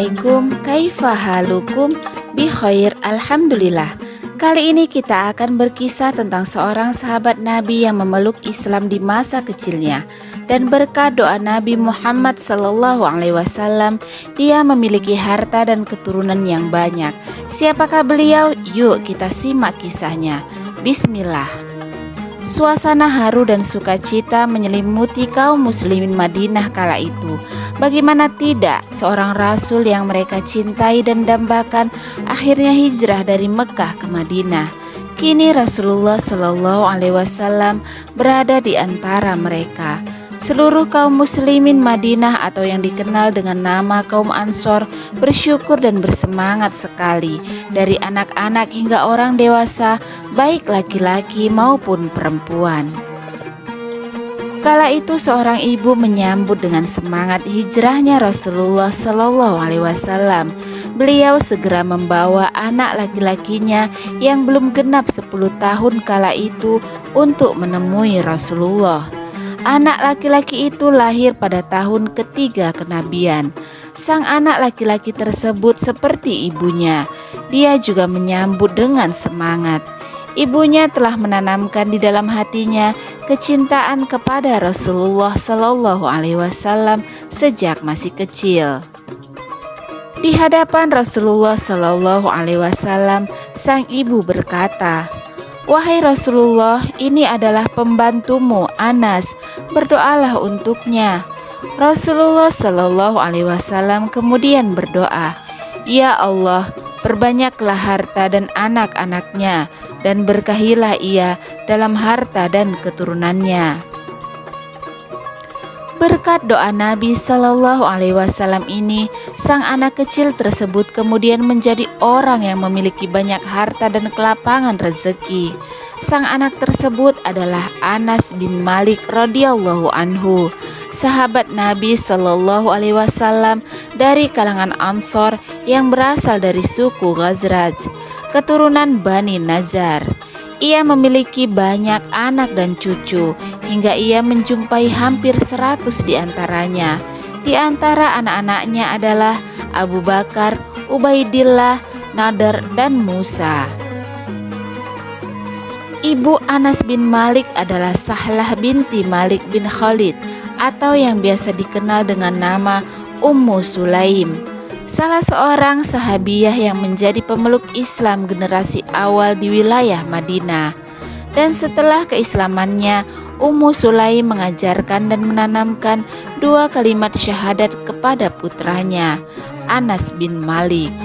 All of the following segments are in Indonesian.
Assalamualaikum, kaifa halukum? Bi khair, alhamdulillah. Kali ini kita akan berkisah tentang seorang sahabat Nabi yang memeluk Islam di masa kecilnya. Dan berkat doa Nabi Muhammad SAW, dia memiliki harta dan keturunan yang banyak. Siapakah beliau? Yuk kita simak kisahnya. Bismillah. Suasana haru dan sukacita menyelimuti kaum muslimin Madinah kala itu. Bagaimana tidak, seorang rasul yang mereka cintai dan dambakan akhirnya hijrah dari Mekah ke Madinah. Kini Rasulullah SAW berada di antara mereka. Seluruh kaum muslimin Madinah atau yang dikenal dengan nama kaum Ansor bersyukur dan bersemangat sekali. Dari anak-anak hingga orang dewasa, baik laki-laki maupun perempuan. Kala itu seorang ibu menyambut dengan semangat hijrahnya Rasulullah SAW. Beliau segera membawa anak laki-lakinya yang belum genap 10 tahun kala itu untuk menemui Rasulullah. Anak laki-laki itu lahir pada tahun ketiga kenabian. Sang anak laki-laki tersebut seperti ibunya. Dia juga menyambut dengan semangat. Ibunya telah menanamkan di dalam hatinya kecintaan kepada Rasulullah SAW sejak masih kecil. Di hadapan Rasulullah SAW, sang ibu berkata, "Wahai Rasulullah, ini adalah pembantumu Anas, berdoalah untuknya." Rasulullah SAW kemudian berdoa, "Ya Allah, perbanyaklah harta dan anak-anaknya, dan berkahilah ia dalam harta dan keturunannya." Berkat doa Nabi SAW ini, sang anak kecil tersebut kemudian menjadi orang yang memiliki banyak harta dan kelapangan rezeki. Sang anak tersebut adalah Anas bin Malik radhiyallahu anhu, sahabat Nabi SAW dari kalangan Ansor yang berasal dari suku Ghazraj, keturunan Bani Nazar. Ia memiliki banyak anak dan cucu, hingga ia menjumpai hampir 100 di antaranya. Di antara anak-anaknya adalah Abu Bakar, Ubaidillah, Nadar, dan Musa. Ibu Anas bin Malik adalah Sahlah binti Malik bin Khalid, atau yang biasa dikenal dengan nama Ummu Sulaim, salah seorang sahabiah yang menjadi pemeluk Islam generasi awal di wilayah Madinah. Dan setelah keislamannya, Ummu Sulaim mengajarkan dan menanamkan 2 kalimat syahadat kepada putranya, Anas bin Malik.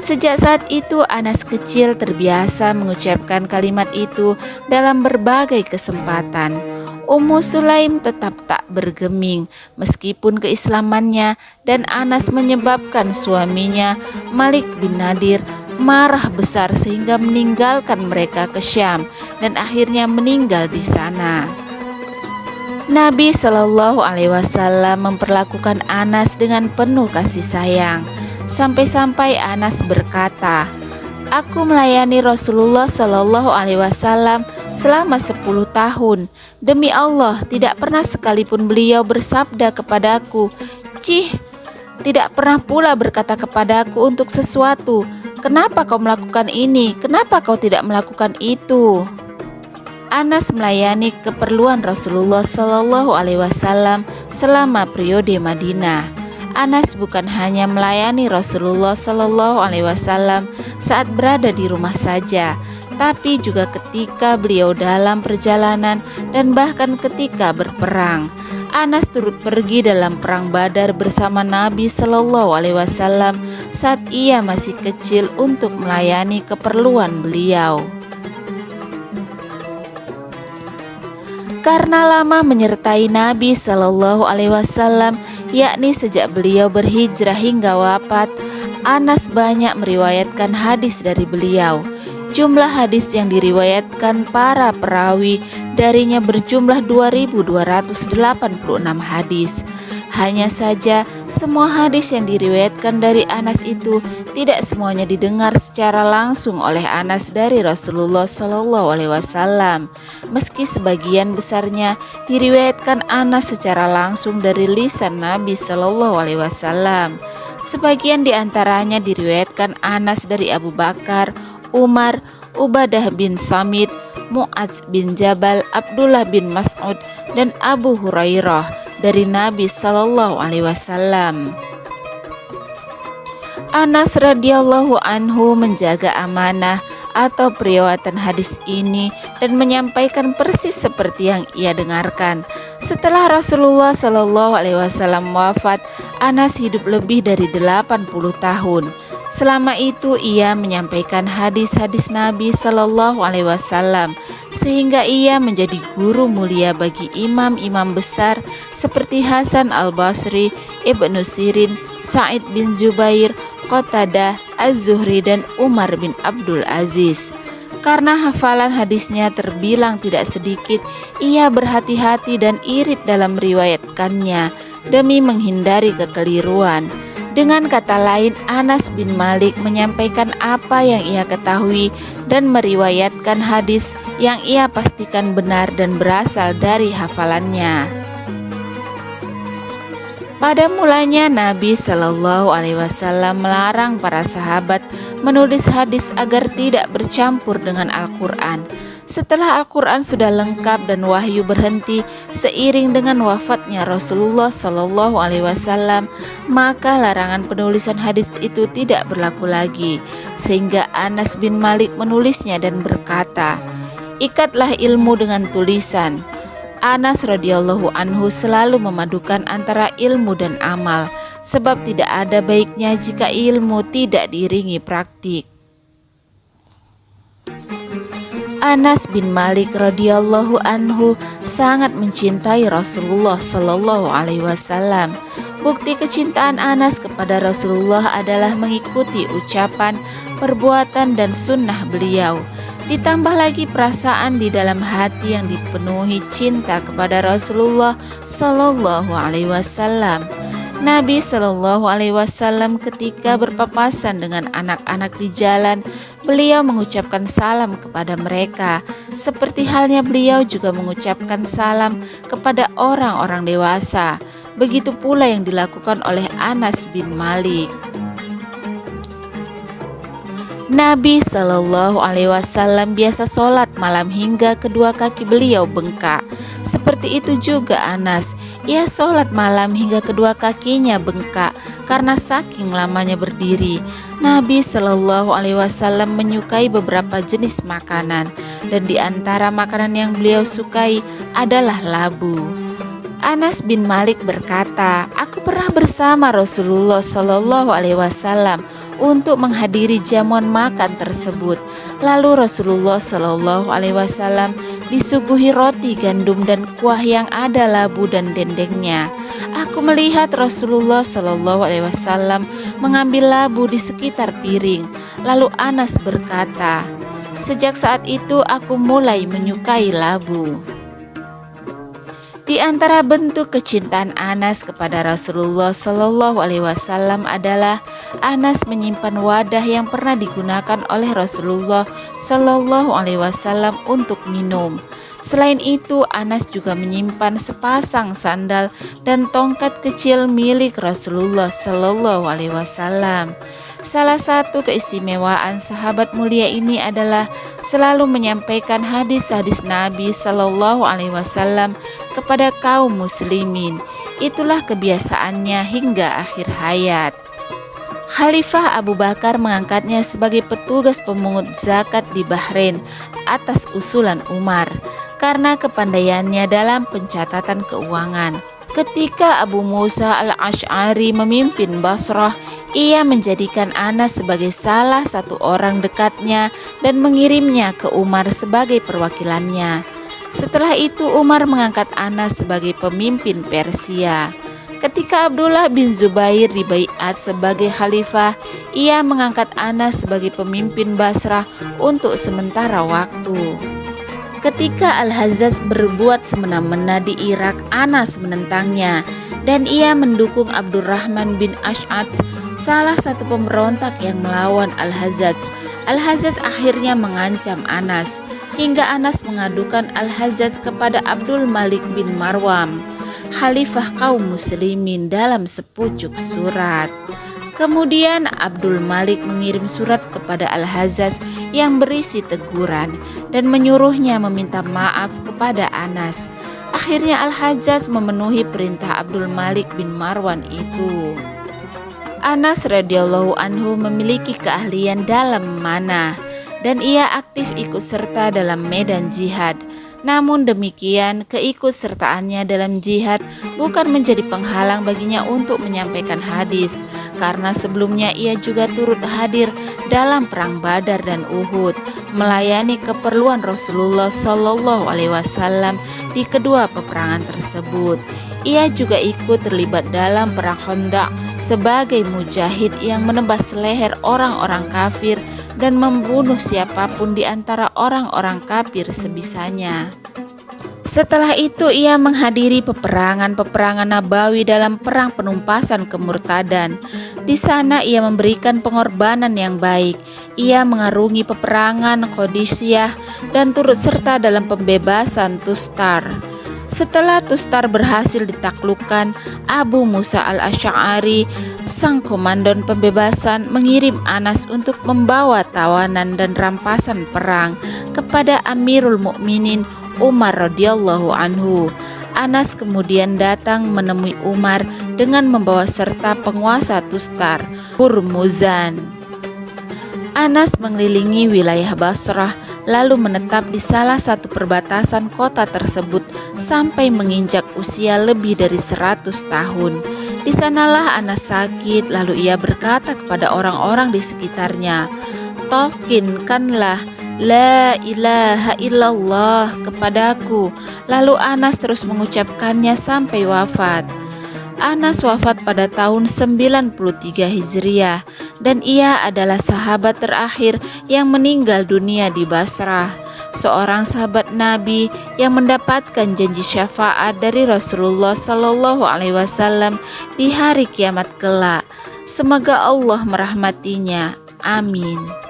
Sejak saat itu Anas kecil terbiasa mengucapkan kalimat itu dalam berbagai kesempatan. Ummu Sulaim tetap tak bergeming meskipun keislamannya, dan Anas menyebabkan suaminya Malik bin Nadir marah besar sehingga meninggalkan mereka ke Syam dan akhirnya meninggal di sana. Nabi SAW memperlakukan Anas dengan penuh kasih sayang, sampai-sampai Anas berkata, "Aku melayani Rasulullah SAW selama 10 tahun. Demi Allah, tidak pernah sekalipun beliau bersabda kepadaku, 'Cih,' tidak pernah pula berkata kepadaku untuk sesuatu, 'Kenapa kau melakukan ini? Kenapa kau tidak melakukan itu?'" Anas melayani keperluan Rasulullah SAW selama periode Madinah. Anas bukan hanya melayani Rasulullah SAW saat berada di rumah saja, tapi juga ketika beliau dalam perjalanan dan bahkan ketika berperang. Anas turut pergi dalam perang Badar bersama Nabi SAW saat ia masih kecil untuk melayani keperluan beliau. Karena lama menyertai Nabi SAW, yakni sejak beliau berhijrah hingga wafat, Anas banyak meriwayatkan hadis dari beliau. Jumlah hadis yang diriwayatkan para perawi darinya berjumlah 2.286 hadis. Hanya saja semua hadis yang diriwayatkan dari Anas itu tidak semuanya didengar secara langsung oleh Anas dari Rasulullah SAW. Meski sebagian besarnya diriwayatkan Anas secara langsung dari lisan Nabi SAW. Sebagian di antaranya diriwayatkan Anas dari Abu Bakar, Umar, Ubadah bin Samit, Mu'adz bin Jabal, Abdullah bin Mas'ud, dan Abu Hurairah dari Nabi Shallallahu Alaihi Wasallam. Anas radhiyallahu anhu menjaga amanah atau periwayatan hadis ini dan menyampaikan persis seperti yang ia dengarkan. Setelah Rasulullah Shallallahu Alaihi Wasallam wafat, Anas hidup lebih dari 80 tahun. Selama itu ia menyampaikan hadis-hadis Nabi Shallallahu Alaihi Wasallam sehingga ia menjadi guru mulia bagi imam-imam besar seperti Hasan al-Basri, Ibnu Sirin, Sa'id bin Jubair, Qatadah, Az-Zuhri, dan Umar bin Abdul Aziz. Karena hafalan hadisnya terbilang tidak sedikit, ia berhati-hati dan irit dalam meriwayatkannya demi menghindari kekeliruan. Dengan kata lain, Anas bin Malik menyampaikan apa yang ia ketahui dan meriwayatkan hadis yang ia pastikan benar dan berasal dari hafalannya. Pada mulanya Nabi Shallallahu Alaihi Wasallam melarang para sahabat menulis hadis agar tidak bercampur dengan Al-Quran. Setelah Al-Quran sudah lengkap dan wahyu berhenti seiring dengan wafatnya Rasulullah Shallallahu Alaihi Wasallam, maka larangan penulisan hadis itu tidak berlaku lagi, sehingga Anas bin Malik menulisnya dan berkata, "Ikatlah ilmu dengan tulisan." Anas radhiyallahu anhu selalu memadukan antara ilmu dan amal, sebab tidak ada baiknya jika ilmu tidak diiringi praktik. Anas bin Malik radhiyallahu anhu sangat mencintai Rasulullah Shallallahu Alaihi Wasallam. Bukti kecintaan Anas kepada Rasulullah adalah mengikuti ucapan, perbuatan, dan sunnah beliau. Ditambah lagi perasaan di dalam hati yang dipenuhi cinta kepada Rasulullah Shallallahu Alaihi Wasallam. Nabi Shallallahu Alaihi Wasallam ketika berpapasan dengan anak-anak di jalan, beliau mengucapkan salam kepada mereka, seperti halnya beliau juga mengucapkan salam kepada orang-orang dewasa. Begitu pula yang dilakukan oleh Anas bin Malik. Nabi Shallallahu Alaihi Wasallam biasa sholat malam hingga kedua kaki beliau bengkak. Seperti itu juga Anas, ia sholat malam hingga kedua kakinya bengkak karena saking lamanya berdiri. Nabi Shallallahu Alaihi Wasallam menyukai beberapa jenis makanan, dan di antara makanan yang beliau sukai adalah labu. Anas bin Malik berkata, "Aku pernah bersama Rasulullah Shallallahu Alaihi Wasallam untuk menghadiri jamuan makan tersebut. Lalu Rasulullah Shallallahu Alaihi Wasallam disuguhi roti gandum dan kuah yang ada labu dan dendengnya. Aku melihat Rasulullah Shallallahu Alaihi Wasallam mengambil labu di sekitar piring. Lalu Anas berkata, sejak saat itu aku mulai menyukai labu." Di antara bentuk kecintaan Anas kepada Rasulullah Shallallahu Alaihi Wasallam adalah Anas menyimpan wadah yang pernah digunakan oleh Rasulullah Shallallahu Alaihi Wasallam untuk minum. Selain itu, Anas juga menyimpan sepasang sandal dan tongkat kecil milik Rasulullah Shallallahu Alaihi Wasallam. Salah satu keistimewaan sahabat mulia ini adalah selalu menyampaikan hadis-hadis Nabi Shallallahu Alaihi Wasallam kepada kaum muslimin. Itulah kebiasaannya hingga akhir hayat. Khalifah Abu Bakar mengangkatnya sebagai petugas pemungut zakat di Bahrain atas usulan Umar karena kepandaiannya dalam pencatatan keuangan. Ketika Abu Musa al-Asy'ari memimpin Basrah, ia menjadikan Anas sebagai salah satu orang dekatnya dan mengirimnya ke Umar sebagai perwakilannya. Setelah itu Umar mengangkat Anas sebagai pemimpin Persia. Ketika Abdullah bin Zubair dibaiat sebagai khalifah, ia mengangkat Anas sebagai pemimpin Basrah untuk sementara waktu. Ketika Al-Hazzaz berbuat semena-mena di Irak, Anas menentangnya dan ia mendukung Abdurrahman bin Ash'ath, salah satu pemberontak yang melawan Al-Hazzaz. Al-Hazzaz akhirnya mengancam Anas, hingga Anas mengadukan Al-Hazzaz kepada Abdul Malik bin Marwan, khalifah kaum muslimin, dalam sepucuk surat. Kemudian Abdul Malik mengirim surat kepada Al-Hajjaj yang berisi teguran dan menyuruhnya meminta maaf kepada Anas. Akhirnya Al-Hajjaj memenuhi perintah Abdul Malik bin Marwan itu. Anas radhiyallahu anhu memiliki keahlian dalam memanah dan ia aktif ikut serta dalam medan jihad. Namun demikian, keikutsertaannya dalam jihad bukan menjadi penghalang baginya untuk menyampaikan hadis, karena sebelumnya ia juga turut hadir dalam perang Badar dan Uhud, melayani keperluan Rasulullah Shallallahu Alaihi Wasallam di kedua peperangan tersebut. Ia juga ikut terlibat dalam perang Khandaq sebagai mujahid yang menebas leher orang-orang kafir dan membunuh siapapun di antara orang-orang kafir sebisanya. Setelah itu ia menghadiri peperangan Nabawi dalam perang penumpasan kemurtadan. Di sana ia memberikan pengorbanan yang baik. Ia mengarungi peperangan Qadisiyah dan turut serta dalam pembebasan Tustar. Setelah Tustar berhasil ditaklukkan, Abu Musa al-Asy'ari, sang komandan pembebasan, mengirim Anas untuk membawa tawanan dan rampasan perang kepada Amirul Mukminin Umar radhiyallahu anhu. Anas kemudian datang menemui Umar dengan membawa serta penguasa Tustar, Hurmuzan. Anas mengelilingi wilayah Basrah lalu menetap di salah satu perbatasan kota tersebut sampai menginjak usia lebih dari 100 tahun. Di sanalah Anas sakit, lalu ia berkata kepada orang-orang di sekitarnya, "Talqinkanlah la ilaha illallah kepadaku." Lalu Anas terus mengucapkannya sampai wafat. Anas wafat pada tahun 93 Hijriah dan ia adalah sahabat terakhir yang meninggal dunia di Basrah, seorang sahabat Nabi yang mendapatkan janji syafaat dari Rasulullah Shallallahu Alaihi Wasallam di hari kiamat kelak. Semoga Allah merahmatinya. Amin.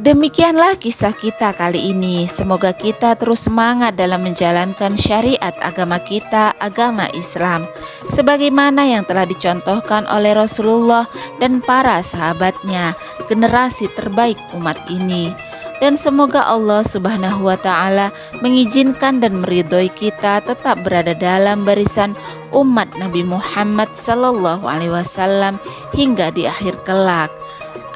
Demikianlah kisah kita kali ini. Semoga kita terus semangat dalam menjalankan syariat agama kita, agama Islam, sebagaimana yang telah dicontohkan oleh Rasulullah dan para sahabatnya, generasi terbaik umat ini. Dan semoga Allah Subhanahu wa Ta'ala mengizinkan dan meridhoi kita tetap berada dalam barisan umat Nabi Muhammad Sallallahu Alaihi Wasallam hingga di akhir kelak.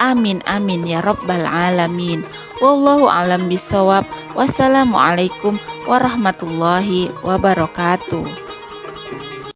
Amin amin ya rabbal alamin. Wallahu alam bisawab. Wassalamualaikum warahmatullahi wabarakatuh.